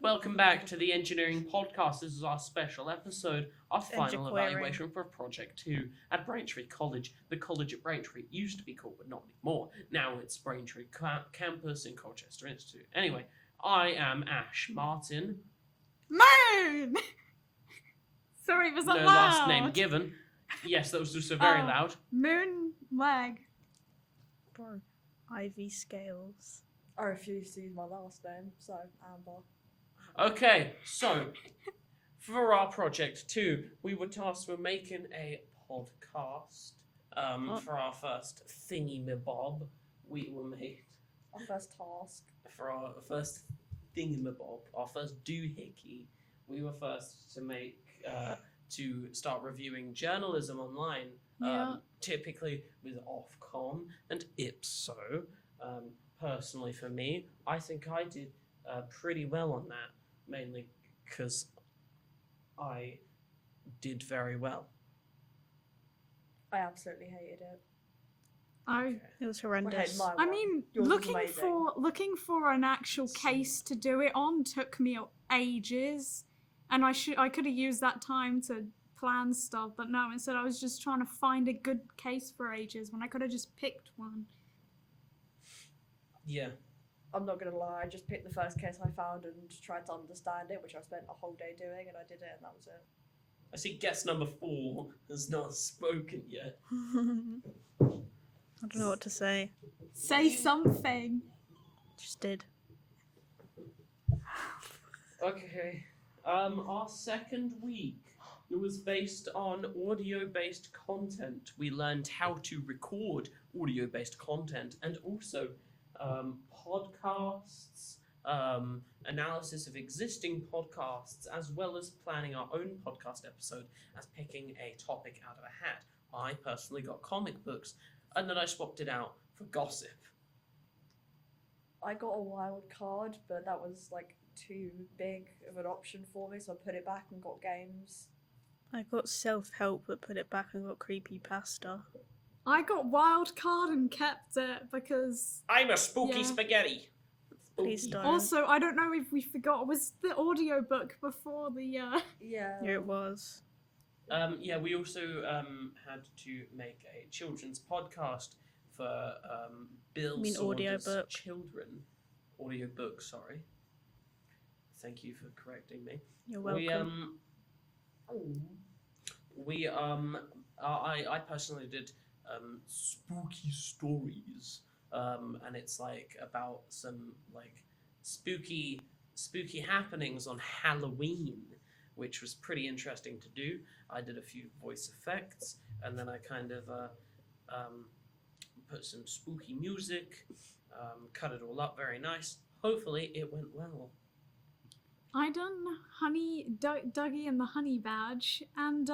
Welcome back to the Engineering Podcast. This is our special episode, our final Engineering. evaluation for Project 2 at Braintree College. The college at Braintree used to be called, but not anymore. Now it's Braintree Campus in Colchester Institute. Anyway, I am Ash Martin. Moon! Sorry, was that No loud? last name given. Yes, that was also very loud. Moon leg. Bro, Ivy Scales. I refuse to use my last name, so Amber. Okay, so for our Project 2, we were tasked with making a podcast. For our first thingy-mabob, we were made Our first task. for our first thingamabob, our first doohickey, we were first to make to start reviewing journalism online. Yeah. Typically with Ofcom and Ipso. Personally, for me, I think I did pretty well on that, mainly because I did very well. I absolutely hated it. It was I horrendous. hated my I one. mean, Yours was looking amazing. for an actual case to do it on took me ages, and I could have used that time to plan stuff, but no, instead I was just trying to find a good case for ages when I could have just picked one. Yeah. I'm not gonna lie, I just picked the first case I found and tried to understand it, which I spent a whole day doing, and I did it, and that was it. I see guest number 4 has not spoken yet. I don't know what to say. Say something. Just did. Okay. Our second week, it was based on audio-based content. We learned how to record audio-based content and also podcasts, analysis of existing podcasts, as well as planning our own podcast episode as picking a topic out of a hat. I personally got comic books, and then I swapped it out for gossip. I got a wild card, but that was like too big of an option for me, so I put it back and got games. I got self-help but put it back and got creepypasta. I got wild card and kept it because I'm a spooky Yeah. spaghetti. Please Spooky. don't. also I don't know if we forgot, was the audiobook before the Yeah. Yeah, it was. Yeah, we also had to make a children's podcast for Bill You mean Saunders' audiobook? children. Audiobook, sorry. Thank you for correcting me. You're welcome. I personally did spooky stories, and it's like about some like spooky happenings on Halloween, which was pretty interesting to do. I did a few voice effects, and then I kind of put some spooky music, cut it all up very nice. Hopefully it went well. I done Dougie and the Honey Badge, and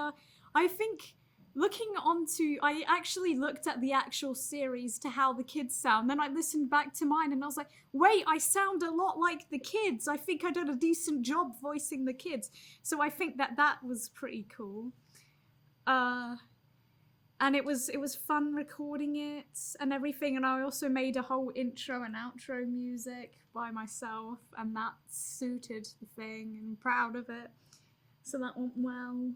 I think I actually looked at the actual series to how the kids sound, then I listened back to mine and I was like, wait, I sound a lot like the kids. I think I did a decent job voicing the kids. So I think that was pretty cool. And it was fun recording it and everything, and I also made a whole intro and outro music by myself, and that suited the thing, and I'm proud of it. So that went well.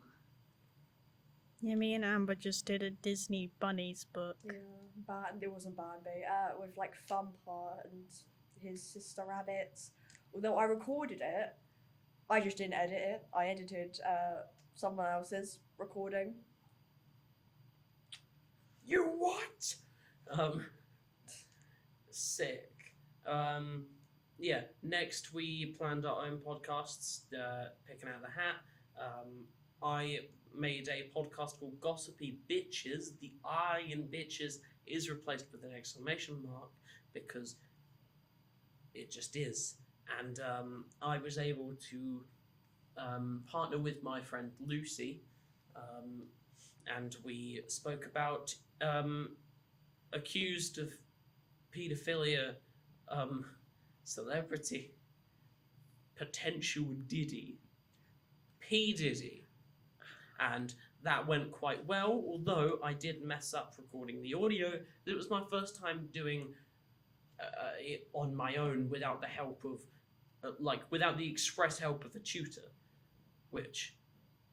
Yeah, me and Amber just did a Disney Bunnies book. Yeah, it wasn't Bambi. With like Thumper and his sister rabbits. Although I recorded it, I just didn't edit it. I edited someone else's recording. You what? Sick. Yeah, next we planned our own podcasts, picking out of the hat. I made a podcast called Gossipy Bitches. The I in bitches is replaced with an exclamation mark because it just is. And I was able to partner with my friend Lucy, and we spoke about accused of paedophilia celebrity, potential Diddy, P. Diddy. And that went quite well, although I did mess up recording the audio. It was my first time doing it on my own without the help of like without the express help of the tutor, which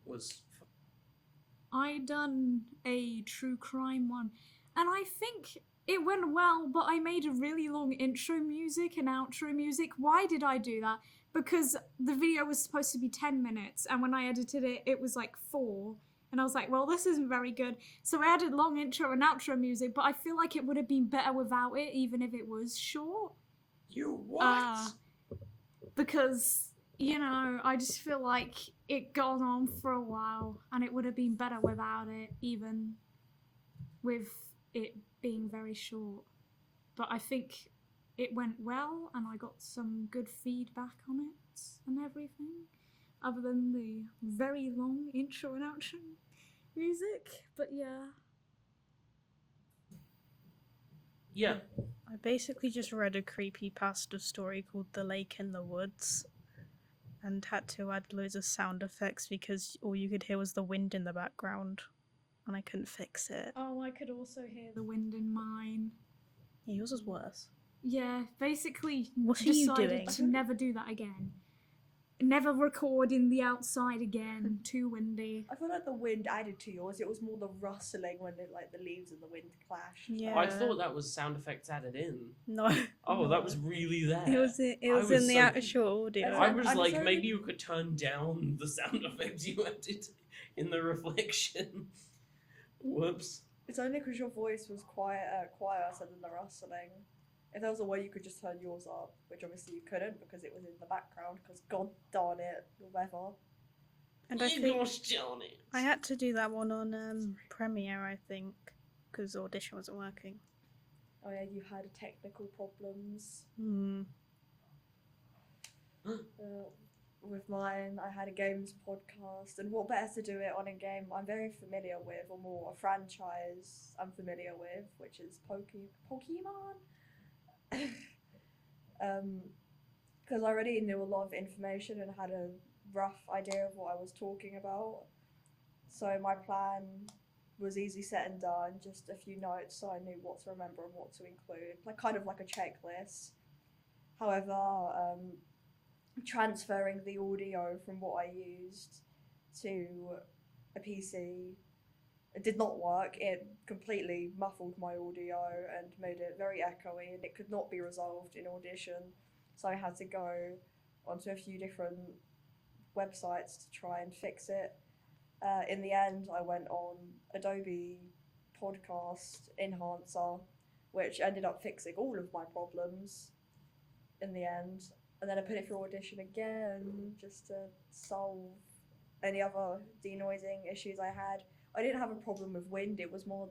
was I done a true crime one, and I think it went well, but I made a really long intro music and outro music. Why did I do that? Because the video was supposed to be 10 minutes, and when I edited it, it was like 4. And I was like, well, this isn't very good. So I added long intro and outro music, but I feel like it would have been better without it, even if it was short. You what? Because, you know, I just feel like it gone on for a while, and it would have been better without it, even with it being very short. But I think it went well, and I got some good feedback on it and everything, other than the very long intro and outro music. But yeah. Yeah. I basically just read a creepypasta story called The Lake in the Woods and had to add loads of sound effects because all you could hear was the wind in the background and I couldn't fix it. Oh, I could also hear the wind in mine. Yeah, yours was worse. Yeah, basically What are you decided doing? to never do that again. Never record in the outside again. Too windy. I feel like the wind added to yours. It was more the rustling when like the leaves and the wind clashed. Yeah. I thought that was sound effects added in. No. Oh, that was really there. It was was in the so- actual audio. I was I'm like, sorry. maybe you could turn down the sound effects you added in the reflection. Whoops. It's only because your voice was quieter than the rustling. If there was a way you could just turn yours up, which obviously you couldn't because it was in the background, because god darn it, the weather. And I You think gosh darn it. I had to do that one on Premiere, I think, because Audition wasn't working. Oh yeah, you had technical problems. With mine, I had a games podcast, and what better to do it on a game I'm very familiar with, or more a franchise I'm familiar with, which is Pokemon. Because I already knew a lot of information and had a rough idea of what I was talking about. So my plan was easy set and done, just a few notes so I knew what to remember and what to include, like kind of like a checklist. However, transferring the audio from what I used to a PC, it did not work. It completely muffled my audio and made it very echoey, and it could not be resolved in Audition. So I had to go onto a few different websites to try and fix it. In the end, I went on Adobe Podcast Enhancer, which ended up fixing all of my problems in the end. And then I put it through Audition again just to solve any other denoising issues I had. I didn't have a problem with wind, it was more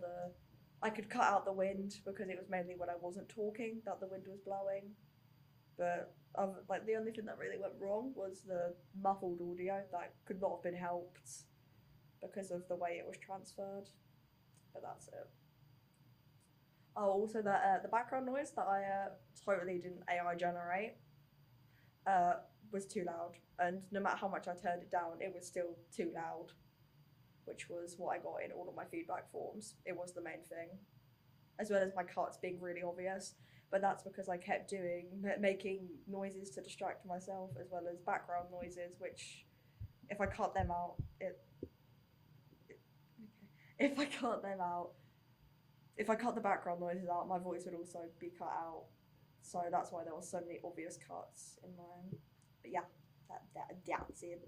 I could cut out the wind because it was mainly when I wasn't talking that the wind was blowing. But like the only thing that really went wrong was the muffled audio that could not have been helped because of the way it was transferred. But that's it. Oh, also the background noise that I totally didn't AI generate was too loud, and no matter how much I turned it down, it was still too loud, which was what I got in all of my feedback forms. It was the main thing, as well as my cuts being really obvious, but that's because I kept making noises to distract myself, as well as background noises, which if I cut them out, if I cut the background noises out, my voice would also be cut out. So that's why there were so many obvious cuts in mine. But yeah, that's it.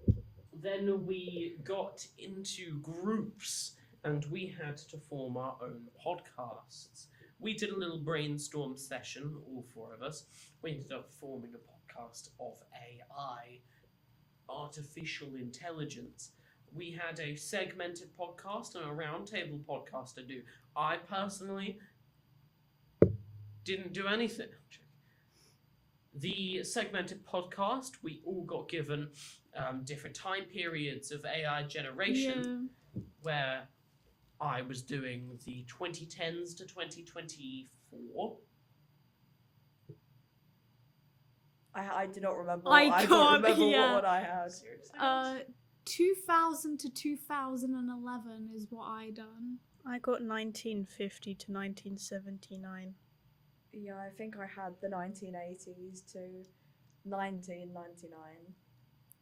Then we got into groups and we had to form our own podcasts. We did a little brainstorm session, all 4 of us. We ended up forming a podcast of AI, artificial intelligence. We had a segmented podcast and a roundtable podcast to do. I personally didn't do anything. The segmented podcast, we all got given different time periods of AI generation, where I was doing the 2010s to 2024. I do not remember. I don't can't, remember yeah. what I had. Seriously? 2000 to 2011 is what I done. I got 1950 to 1979. Yeah, I think I had the 1980s to 1999.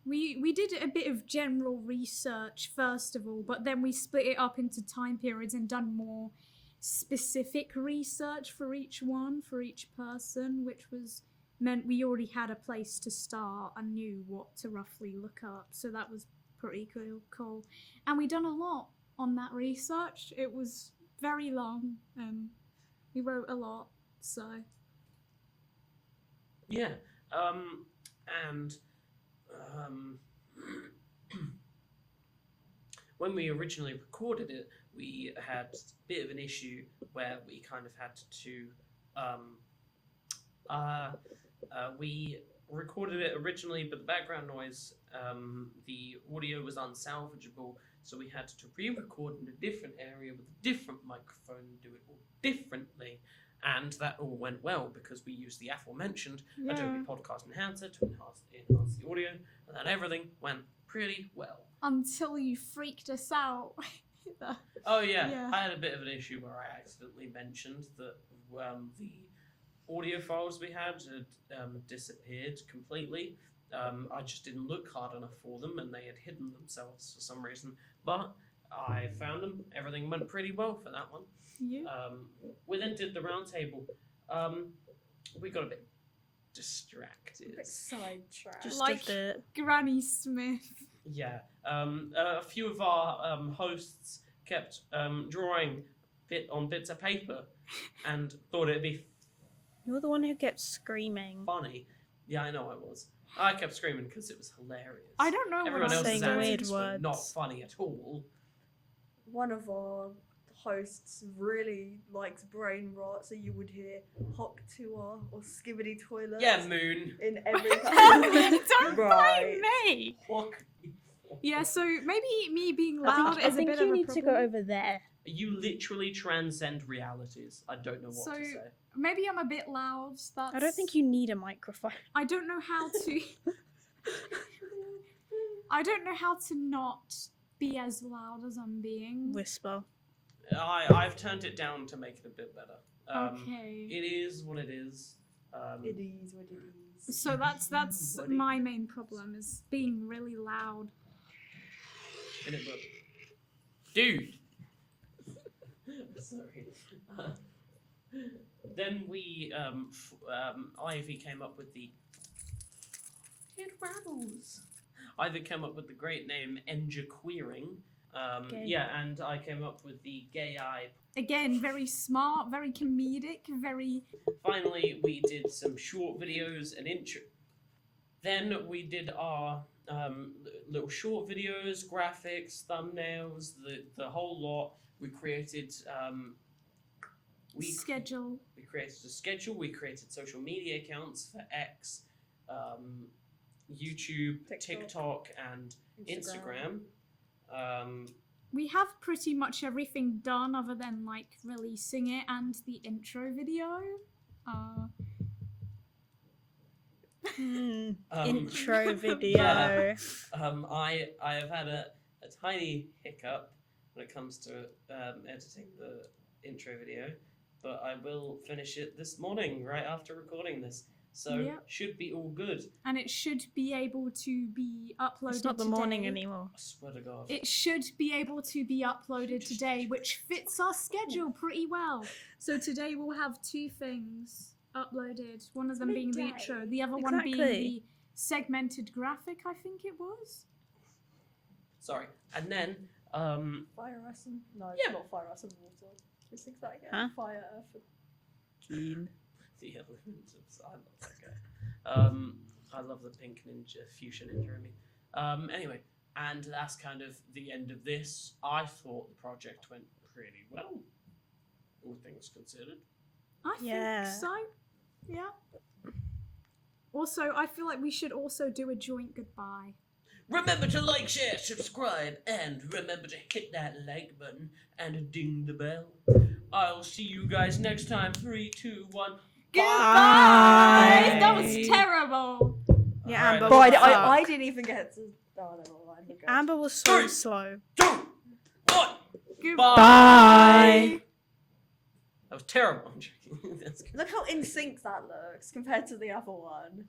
We did a bit of general research first of all, but then we split it up into time periods and done more specific research for each one, for each person, which was meant we already had a place to start and knew what to roughly look up. So that was pretty cool. And we done a lot on that research. It was very long and we wrote a lot, so Yeah. And when we originally recorded it, we had a bit of an issue where we kind of had to we recorded it originally, but the background noise, the audio was unsalvageable, so we had to re-record in a different area with a different microphone and do it all differently. And that all went well because we used the aforementioned Adobe Podcast Enhancer to enhance the audio, and then everything went pretty well. Until you freaked us out. Oh yeah, I had a bit of an issue where I accidentally mentioned that the audio files we had disappeared completely. I just didn't look hard enough for them, and they had hidden themselves for some reason. But I found them. Everything went pretty well for that one. Yeah. We then did the round table. We got a bit distracted. A bit sidetracked. Just Like- a bit. Granny Smith. Yeah. A few of our hosts kept drawing bits of paper and thought it'd be You're the one who kept screaming. funny. Yeah, I know I was. I kept screaming because it was hilarious. I don't know Everyone what I'm else's saying saying. weird antics were not words. funny at all. One of our hosts really likes brain rot, so you would hear Hawk Tour or Skibbity Toilet. Yeah, Moon. In every Don't Right. blame me. Fuck. Yeah, so maybe me being I loud think, is a bit of a you need to go problem. over there. You literally transcend realities. I don't know what So- to say. Maybe I'm a bit loud. That's... I don't think you need a microphone. I don't know how to. I don't know how to not be as loud as I'm being. Whisper. I've turned it down to make it a bit better. Okay. It is what it is. It is what it is. So that's Buddy. my main problem is being really loud. Dude. Sorry. Then we, Ivy came up with the. It rattles. Ivy came up with the great name Enjaqueering. Gay. Yeah, and I came up with the gay eye. Again, very smart, very comedic, very. Finally, we did some short videos and intro. Then we did our little short videos, graphics, thumbnails, the whole lot. We created. Schedule. We created a schedule. We created social media accounts for X, YouTube, TikTok, and Instagram. We have pretty much everything done other than like releasing it and the intro video. Intro video. Yeah. I have had a tiny hiccup when it comes to editing the intro video, but I will finish it this morning right after recording this. So Yep. should be all good. And it should be able to be uploaded It's not the today. morning anymore. I swear to God. It should be able to be uploaded today, which fits our schedule pretty well. So today we'll have two things uploaded. One of them being the Midday. intro, the other one being Exactly. the segmented graphic, I think it was. Sorry. And then Fire, Ice, and... No, Yeah. it's not Fire, Ice, and Water. Just think that again. Huh? Fire, Earth, and... Keen. the elements of I love that guy. I love the pink ninja fuchsia ninja in me. Anyway, and that's kind of the end of this. I thought the project went pretty well, all things considered. I Yeah. think so. Yeah. Also, I feel like we should also do a joint goodbye. Remember to like, share, subscribe, and remember to hit that like button and ding the bell. I'll see you guys next time. 3, 2, 1. Goodbye! That was terrible. Yeah, Alright. Amber. Bro, what the I fuck? didn't even get to... Oh, never mind. Okay. Amber was so 3, slow. 2, 1. Goodbye. Bye. That was terrible. I'm joking. That's good. Look how in sync that looks compared to the other one.